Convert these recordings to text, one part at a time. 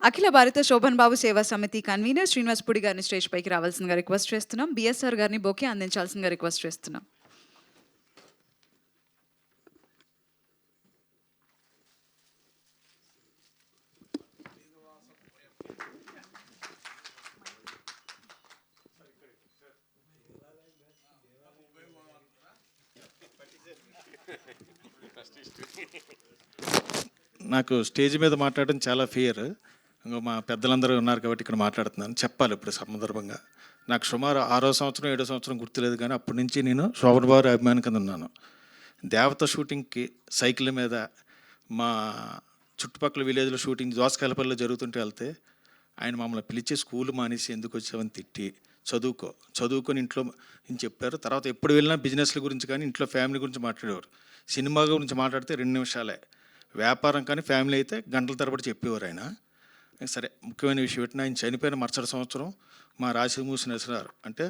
అఖిల భారత శోభన్ బాబు సేవా సమితి కన్వీనర్ శ్రీనివాస్ పుడి గారిని స్టేజ్ పైకి రావాల్సిందిగా రిక్వెస్ట్ చేస్తున్నాం. బిఎస్ఆర్ గారిని బొకే అందించాల్సిందిగా రిక్వెస్ట్ చేస్తున్నాం. నాకు స్టేజ్ మీద మాట్లాడడం చాలా ఫియర్. ఇంకా మా పెద్దలందరూ ఉన్నారు కాబట్టి ఇక్కడ మాట్లాడుతున్నాను. చెప్పాలి ఇప్పుడు సందర్భంగా. నాకు సుమారు 6వ సంవత్సరం 7వ సంవత్సరం గుర్తులేదు, కానీ అప్పటి నుంచి నేను శోభన్ బాబు అభిమాని కింద ఉన్నాను. దేవత షూటింగ్కి సైకిల్ మీద మా చుట్టుపక్కల విలేజ్లో షూటింగ్ దోసకాయలపల్లిలో జరుగుతుంటే వెళ్తే ఆయన మమ్మల్ని పిలిచి స్కూల్ మానేసి ఎందుకు వచ్చామని తిట్టి చదువుకొని ఇంట్లో అని చెప్పారు. తర్వాత ఎప్పుడు వెళ్ళినా బిజినెస్ల గురించి కానీ ఇంట్లో ఫ్యామిలీ గురించి మాట్లాడేవారు. సినిమా గురించి మాట్లాడితే 2 నిమిషాలే, వ్యాపారం కానీ ఫ్యామిలీ అయితే గంటల తరబడి చెప్పేవారు ఆయన. సరే, ముఖ్యమైన విషయం ఏంటంటే ఆయన చనిపోయిన మరుసటి సంవత్సరం మా రాశిమూసి నరసింహారు అంటే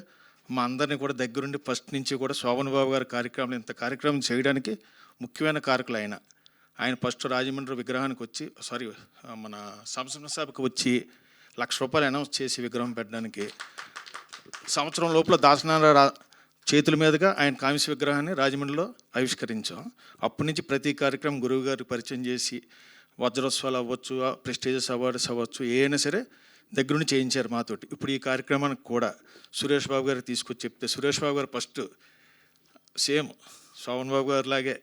మా అందరినీ కూడా దగ్గరుండి ఫస్ట్ నుంచి కూడా శోభన్ బాబు గారి కార్యక్రమం ఇంత కార్యక్రమం చేయడానికి ముఖ్యమైన కారకులు ఆయన. ఆయన ఫస్ట్ రాజమండ్రి విగ్రహానికి వచ్చి మన సంస్థ సభకు వచ్చి ₹1,00,000 అనౌన్స్ చేసి విగ్రహం పెట్టడానికి సంవత్సరం లోపల దాసనారాయణ చేతుల మీదుగా ఆయన కాంస్య విగ్రహాన్ని రాజమండ్రిలో ఆవిష్కరించాం. అప్పటి నుంచి ప్రతి కార్యక్రమం గురువు గారికి పరిచయం చేసి వజ్రోత్సవాలు అవ్వచ్చు, ప్రెస్టీజియస్ అవార్డ్స్ అవ్వచ్చు, ఏమైనా సరే దగ్గరుండి చేయించారు మాతోటి. ఇప్పుడు ఈ కార్యక్రమానికి కూడా సురేష్ బాబు గారికి తీసుకొచ్చి చెప్తే సురేష్ బాబు గారు ఫస్ట్ సేమ్ శోభన్ బాబు గారు లాగే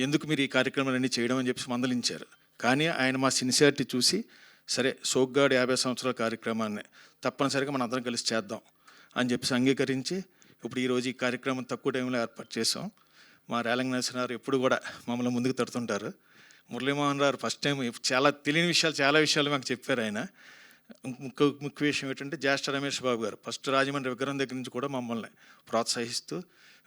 ఎందుకు మీరు ఈ కార్యక్రమాలన్నీ చేయడం అని చెప్పి మందలించారు. కానీ ఆయన మా సిన్సియారిటీ చూసి సరే సోగ్గాడు 50 సంవత్సరాల కార్యక్రమాన్ని తప్పనిసరిగా మన అందరం కలిసి చేద్దాం అని చెప్పేసి అంగీకరించి ఇప్పుడు ఈరోజు ఈ కార్యక్రమం తక్కువ టైంలో ఏర్పాటు చేసాం. మా రేలంగి నరసింహారావు ఎప్పుడు కూడా మమ్మల్ని ముందుకు తడుతుంటారు. మురళీమోహన్ రావు ఫస్ట్ టైం చాలా తెలియని విషయాలు చాలా విషయాలు మాకు చెప్పారు ఆయన. ముఖ్య విషయం ఏంటంటే జ్యేష్ఠ రమేష్ బాబు గారు ఫస్ట్ రాజమండ్రి విగ్రహం దగ్గర నుంచి కూడా మమ్మల్ని ప్రోత్సహిస్తూ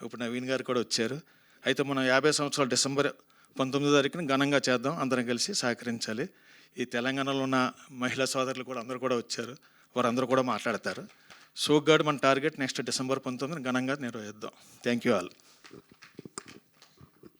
ఇప్పుడు నవీన్ గారు కూడా వచ్చారు. అయితే మనం 50 సంవత్సరాలు డిసెంబర్ 19వ తారీఖున ఘనంగా చేద్దాం, అందరం కలిసి సహకరించాలి. ఈ తెలంగాణలో ఉన్న మహిళా సోదరులు కూడా అందరూ కూడా వచ్చారు, వారందరూ కూడా మాట్లాడతారు. సోగ్గాడు మన టార్గెట్ నెక్స్ట్ డిసెంబర్ 19న ఘనంగా నిర్వహిద్దాం. Thank you all.